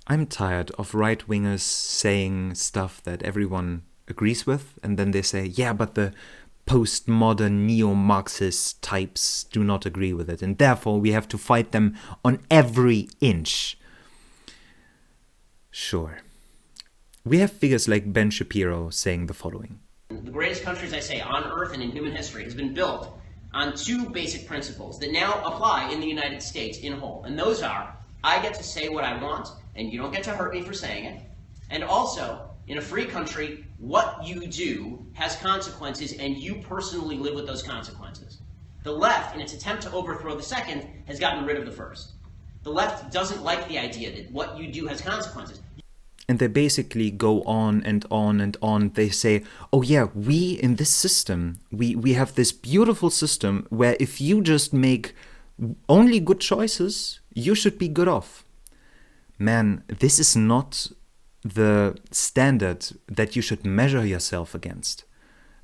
I'm tired of right-wingers saying stuff that everyone agrees with, and then they say, yeah, but the postmodern neo-Marxist types do not agree with it, and therefore we have to fight them on every inch. Sure. We have figures like Ben Shapiro saying the following. The greatest country, as I say, on earth and in human history has been built on two basic principles that now apply in the United States in whole. And those are, I get to say what I want, and you don't get to hurt me for saying it. And also, in a free country, what you do has consequences, and you personally live with those consequences. The left, in its attempt to overthrow the second, has gotten rid of the first. The left doesn't like the idea that what you do has consequences. And they basically go on and on and on. They say, oh yeah, we in this system, we have this beautiful system where if you just make only good choices, you should be good off. Man, this is not the standard that you should measure yourself against.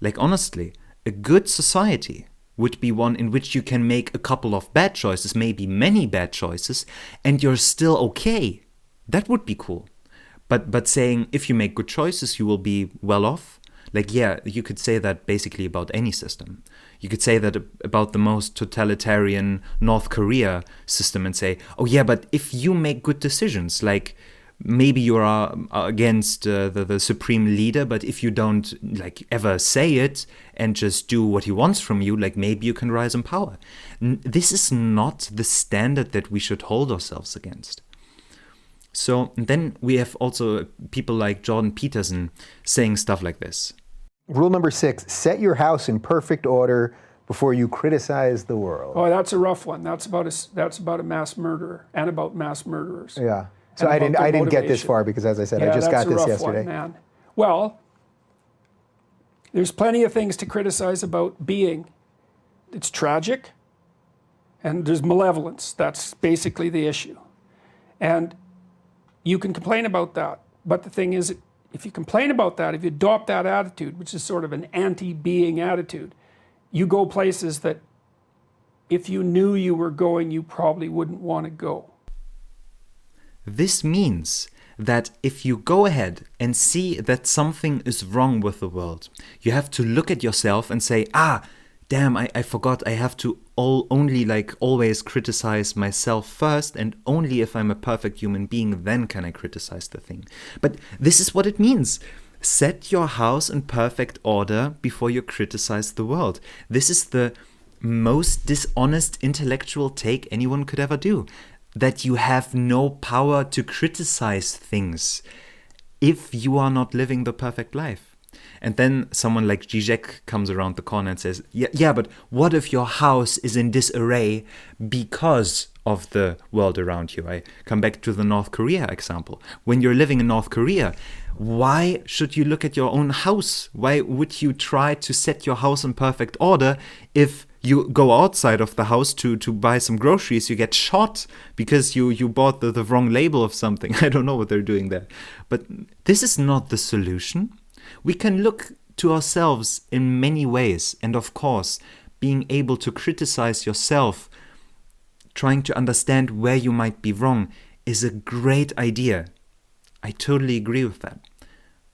Like honestly, a good society would be one in which you can make a couple of bad choices, maybe many bad choices, and you're still okay. That would be cool. But saying if you make good choices, you will be well off. Like, yeah, you could say that basically about any system. You could say that about the most totalitarian North Korea system and say, oh yeah, but if you make good decisions, like maybe you are against the supreme leader, but if you don't like ever say it and just do what he wants from you, like maybe you can rise in power. This is not the standard that we should hold ourselves against. So then we have also people like Jordan Peterson saying stuff like this. Rule number 6, set your house in perfect order before you criticize the world. Oh, that's a rough one. That's about a mass murderer and about mass murderers. Yeah. So I didn't get this far because, as I said, I just got this yesterday. Man. Well, there's plenty of things to criticize about being. It's tragic, and there's malevolence. That's basically the issue. And you can complain about that, but the thing is, if you complain about that, if you adopt that attitude, which is sort of an anti-being attitude, you go places that if you knew you were going, you probably wouldn't want to go. This means that if you go ahead and see that something is wrong with the world, you have to look at yourself and say, damn, I forgot I have to only like always criticize myself first, and only if I'm a perfect human being then can I criticize the thing. But this is what it means. Set your house in perfect order before you criticize the world. This is the most dishonest intellectual take anyone could ever do. That you have no power to criticize things if you are not living the perfect life. And then someone like Zizek comes around the corner and says, yeah, but what if your house is in disarray because of the world around you? I come back to the North Korea example. When you're living in North Korea, why should you look at your own house? Why would you try to set your house in perfect order if you go outside of the house to buy some groceries, you get shot because you bought the wrong label of something? I don't know what they're doing there. But this is not the solution. We can look to ourselves in many ways, and of course, being able to criticize yourself, trying to understand where you might be wrong, is a great idea. I totally agree with that.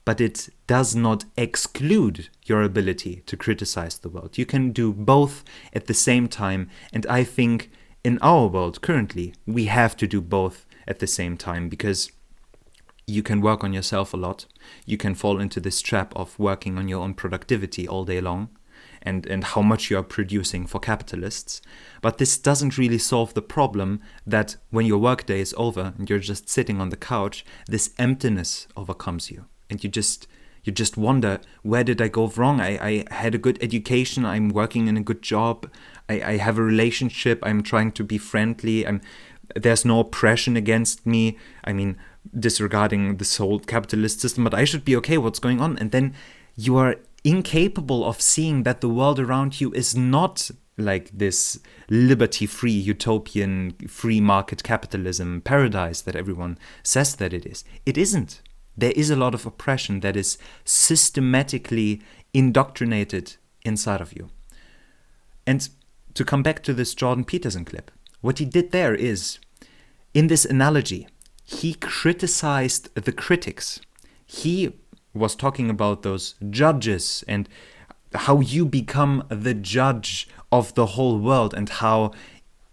But it does not exclude your ability to criticize the world. You can do both at the same time, and I think in our world currently, we have to do both at the same time, because you can work on yourself a lot. You can fall into this trap of working on your own productivity all day long and how much you are producing for capitalists. But this doesn't really solve the problem that when your workday is over and you're just sitting on the couch, this emptiness overcomes you. And you just wonder, where did I go wrong? I had a good education. I'm working in a good job. I have a relationship. I'm trying to be friendly. There's no oppression against me. I mean, disregarding this whole capitalist system, but I should be okay. What's going on? And then you are incapable of seeing that the world around you is not like this liberty-free, utopian, free market capitalism paradise that everyone says that it is. It isn't. There is a lot of oppression that is systematically indoctrinated inside of you. And to come back to this Jordan Peterson clip, what he did there is, in this analogy, he criticized the critics. He was talking about those judges and how you become the judge of the whole world and how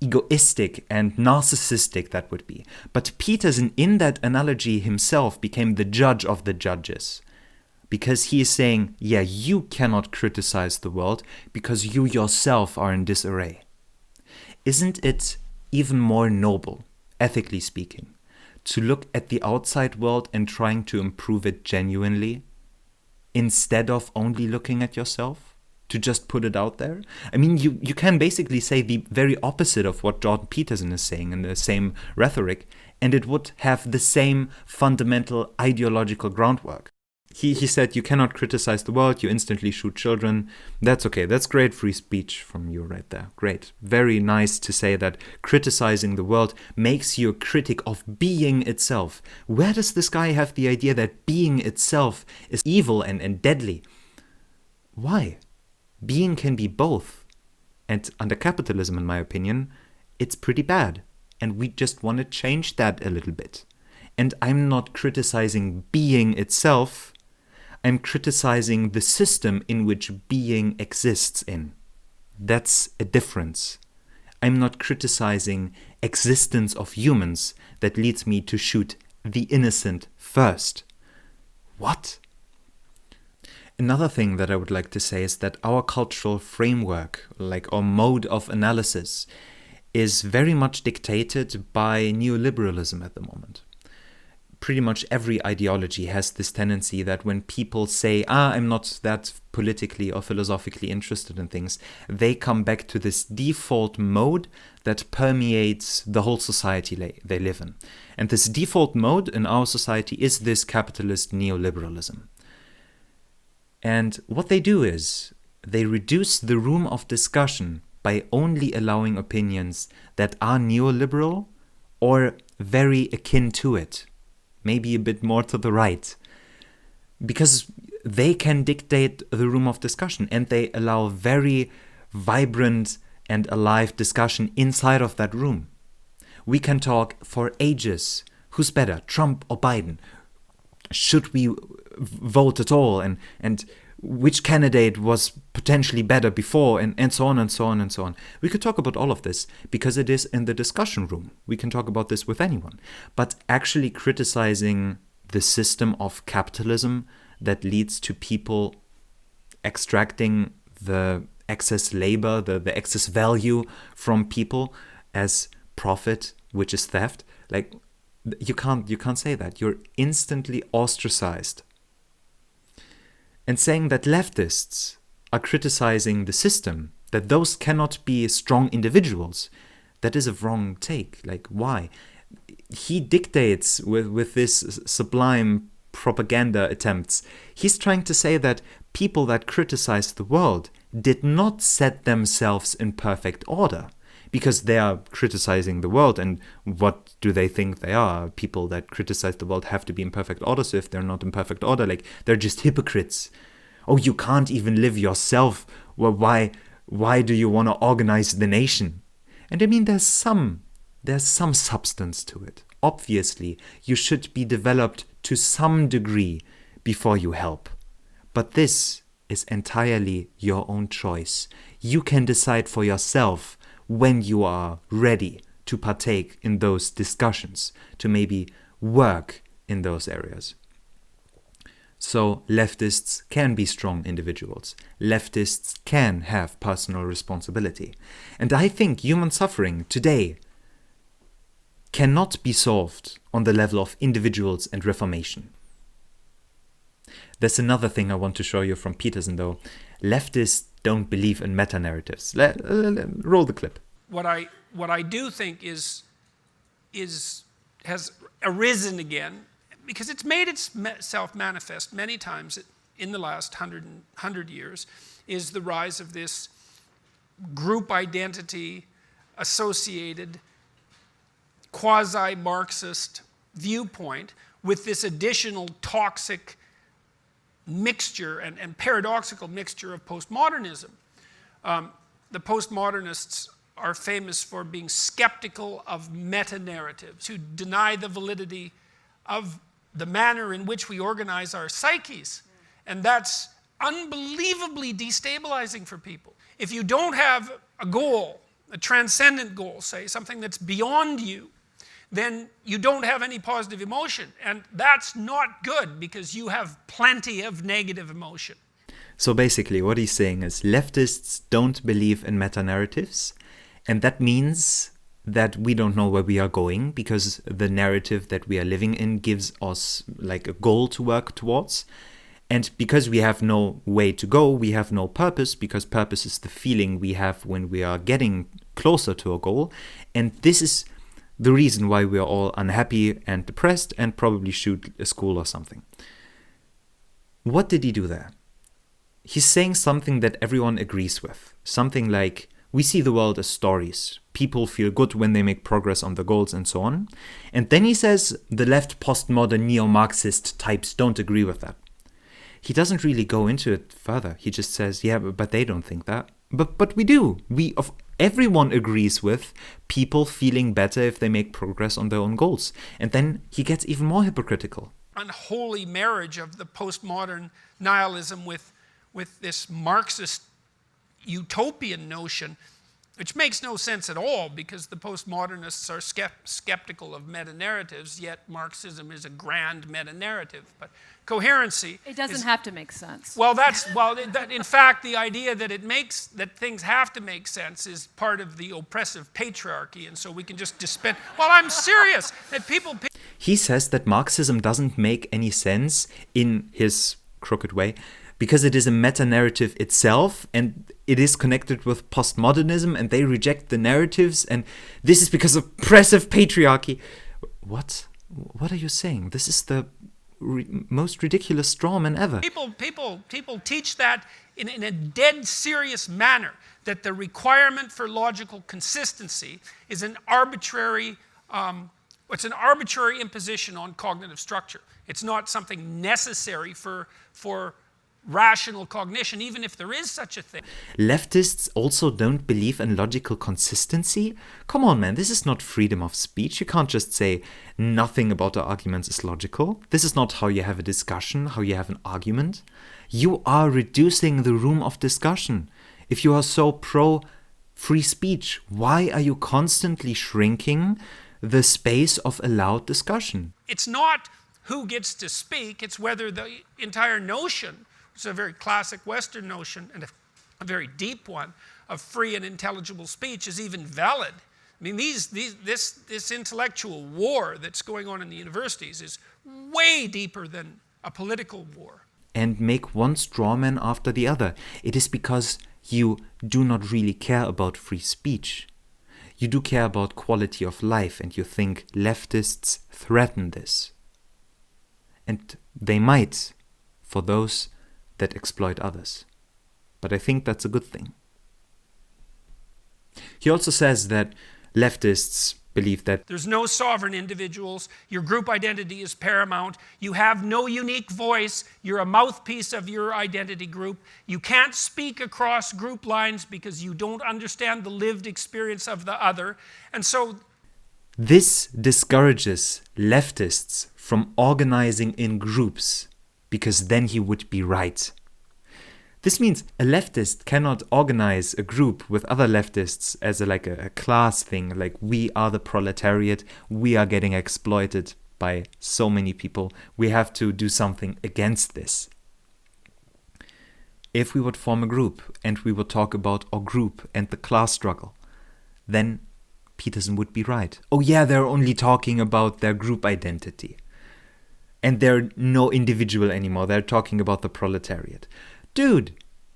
egoistic and narcissistic that would be. But Peterson, in that analogy himself, became the judge of the judges. Because he is saying, yeah, you cannot criticize the world because you yourself are in disarray. Isn't it even more noble, ethically speaking, to look at the outside world and trying to improve it genuinely, instead of only looking at yourself? To just put it out there? I mean, you can basically say the very opposite of what Jordan Peterson is saying in the same rhetoric, and it would have the same fundamental ideological groundwork. He said, you cannot criticize the world, you instantly shoot children. That's okay, that's great free speech from you right there. Great. Very nice to say that criticizing the world makes you a critic of being itself. Where does this guy have the idea that being itself is evil and deadly? Why? Being can be both. And under capitalism, in my opinion, it's pretty bad. And we just want to change that a little bit. And I'm not criticizing being itself. I'm criticizing the system in which being exists in. That's a difference. I'm not criticizing existence of humans that leads me to shoot the innocent first. What? Another thing that I would like to say is that our cultural framework, like our mode of analysis, is very much dictated by neoliberalism at the moment. Pretty much every ideology has this tendency that when people say, I'm not that politically or philosophically interested in things, they come back to this default mode that permeates the whole society they live in. And this default mode in our society is this capitalist neoliberalism. And what they do is they reduce the room of discussion by only allowing opinions that are neoliberal or very akin to it, maybe a bit more to the right, because they can dictate the room of discussion and they allow very vibrant and alive discussion inside of that room. We can talk for ages. Who's better, Trump or Biden? Should we vote at all, and which candidate was potentially better before, and so on and so on and so on. We could talk about all of this because it is in the discussion room. We can talk about this with anyone. But actually criticizing the system of capitalism that leads to people extracting the excess labor, the excess value from people as profit, which is theft, like you can't say that. You're instantly ostracized. And saying that leftists are criticizing the system, that those cannot be strong individuals, that is a wrong take. Like, why? He dictates with this sublime propaganda attempts. He's trying to say that people that criticize the world did not set themselves in perfect order, because they are criticizing the world, and what do they think they are? People that criticize the world have to be in perfect order, so if they're not in perfect order, like, they're just hypocrites. Oh, you can't even live yourself. Well, why do you want to organize the nation? And I mean, there's some substance to it. Obviously, you should be developed to some degree before you help. But this is entirely your own choice. You can decide for yourself when you are ready to partake in those discussions, to maybe work in those areas. So leftists can be strong individuals. Leftists can have personal responsibility. And I think human suffering today cannot be solved on the level of individuals and reformation. There's another thing I want to show you from Peterson, though. Leftists don't believe in meta-narratives. Roll the clip. What I do think has arisen again, because it's made itself manifest many times in the last 100 years, is the rise of this group identity associated quasi-Marxist viewpoint with this additional toxic mixture and paradoxical mixture of postmodernism. The postmodernists are famous for being skeptical of meta-narratives, who deny the validity of the manner in which we organize our psyches. And that's unbelievably destabilizing for people. If you don't have a goal, a transcendent goal, say, something that's beyond you, then you don't have any positive emotion. And that's not good, because you have plenty of negative emotion. So basically what he's saying is leftists don't believe in meta-narratives, and that means that we don't know where we are going, because the narrative that we are living in gives us like a goal to work towards. And because we have no way to go, we have no purpose, because purpose is the feeling we have when we are getting closer to a goal. And this is the reason why we are all unhappy and depressed and probably shoot a school or something. What did he do there? He's saying something that everyone agrees with. Something like, we see the world as stories. People feel good when they make progress on the goals and so on. And then he says the left postmodern neo-Marxist types don't agree with that. He doesn't really go into it further. He just says, yeah, but they don't think that. But we do. Everyone agrees with people feeling better if they make progress on their own goals. And then he gets even more hypocritical. Unholy marriage of the postmodern nihilism with this Marxist utopian notion, which makes no sense at all, because the postmodernists are skeptical of meta-narratives, yet Marxism is a grand meta-narrative. But coherency... It doesn't have to make sense. Well, in fact, the idea that things have to make sense is part of the oppressive patriarchy, and so we can just dispense... Well, I'm serious, that people... He says that Marxism doesn't make any sense in his crooked way, because it is a meta-narrative itself, and it is connected with postmodernism, and they reject the narratives, and this is because of oppressive patriarchy. What? What are you saying? This is the most ridiculous strawman ever. People teach that in a dead serious manner, that the requirement for logical consistency is an arbitrary imposition on cognitive structure. It's not something necessary for rational cognition, even if there is such a thing. Leftists also don't believe in logical consistency? Come on, man, this is not freedom of speech. You can't just say nothing about the arguments is logical. This is not how you have a discussion, how you have an argument. You are reducing the room of discussion. If you are so pro free speech, why are you constantly shrinking the space of allowed discussion? It's not who gets to speak, it's whether the entire notion, it's a very classic Western notion, and a very deep one, of free and intelligible speech is even valid. I mean, this intellectual war that's going on in the universities is way deeper than a political war. And make one straw man after the other. It is because you do not really care about free speech. You do care about quality of life, and you think leftists threaten this. And they might, for those that exploit others. But I think that's a good thing. He also says that leftists believe that there's no sovereign individuals, your group identity is paramount, you have no unique voice, you're a mouthpiece of your identity group, you can't speak across group lines because you don't understand the lived experience of the other, and so... This discourages leftists from organizing in groups, because then he would be right. This means a leftist cannot organize a group with other leftists as a class thing, like we are the proletariat, we are getting exploited by so many people, we have to do something against this. If we would form a group and we would talk about our group and the class struggle, then Peterson would be right. Oh yeah, they're only talking about their group identity. And they're no individual anymore, they're talking about the proletariat. Dude,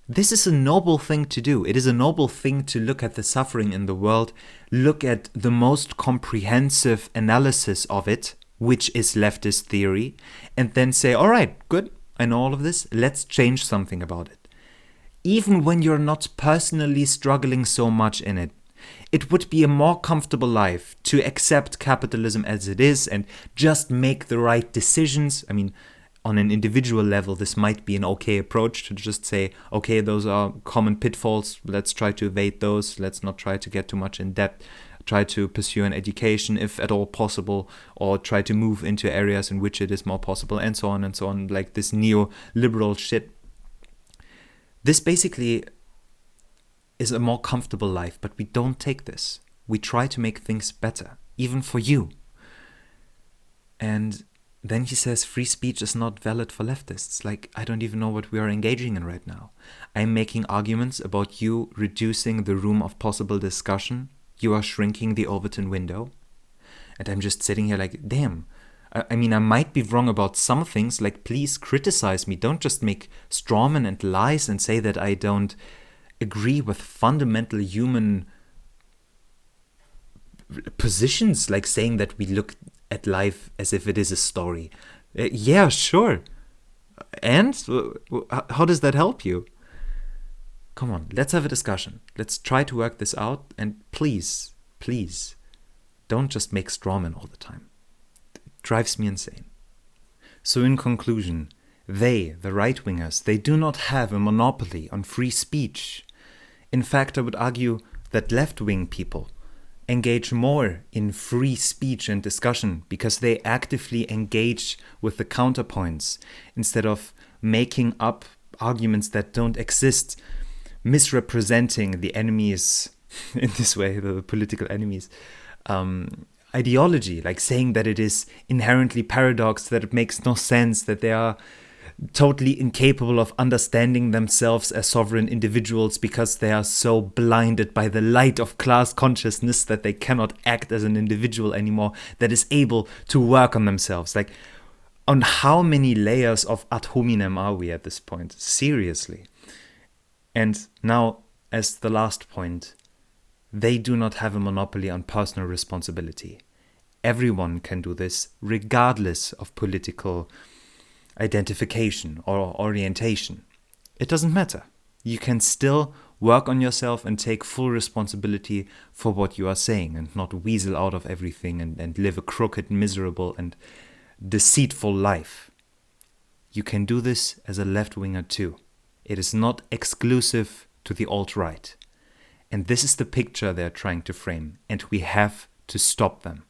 this is a noble thing to do. It is a noble thing to look at the suffering in the world, look at the most comprehensive analysis of it, which is leftist theory, and then say, all right, good, I know all of this, let's change something about it. Even when you're not personally struggling so much in it, it would be a more comfortable life to accept capitalism as it is and just make the right decisions. I mean, on an individual level, this might be an okay approach to just say, okay, those are common pitfalls. Let's try to evade those. Let's not try to get too much in depth. Try to pursue an education if at all possible, or try to move into areas in which it is more possible, and so on and so on, like this neoliberal shit. This basically is a more comfortable life, but we don't take this. We try to make things better, even for you. And then he says free speech is not valid for leftists. Like, I don't even know what we are engaging in right now. I'm making arguments about you reducing the room of possible discussion. You are shrinking the Overton window. And I'm just sitting here like, damn. I mean, I might be wrong about some things. Like, please criticize me. Don't just make strawmen and lies and say that I don't agree with fundamental human positions, like saying that we look at life as if it is a story. Yeah, sure. And how does that help you? Come on, let's have a discussion. Let's try to work this out. And please, please, don't just make strawmen all the time. It drives me insane. So in conclusion, they, the right-wingers, they do not have a monopoly on free speech. In fact, I would argue that left-wing people engage more in free speech and discussion because they actively engage with the counterpoints instead of making up arguments that don't exist, misrepresenting the enemies, in this way, the political enemies, ideology, like saying that it is inherently paradox, that it makes no sense, that they are totally incapable of understanding themselves as sovereign individuals because they are so blinded by the light of class consciousness that they cannot act as an individual anymore, that is able to work on themselves. Like, on how many layers of ad hominem are we at this point? Seriously. And now, as the last point, they do not have a monopoly on personal responsibility. Everyone can do this, regardless of political identification or orientation. It doesn't matter. You can still work on yourself and take full responsibility for what you are saying and not weasel out of everything and live a crooked, miserable and deceitful life. You can do this as a left-winger too. It is not exclusive to the alt-right. And this is the picture they're trying to frame, and we have to stop them.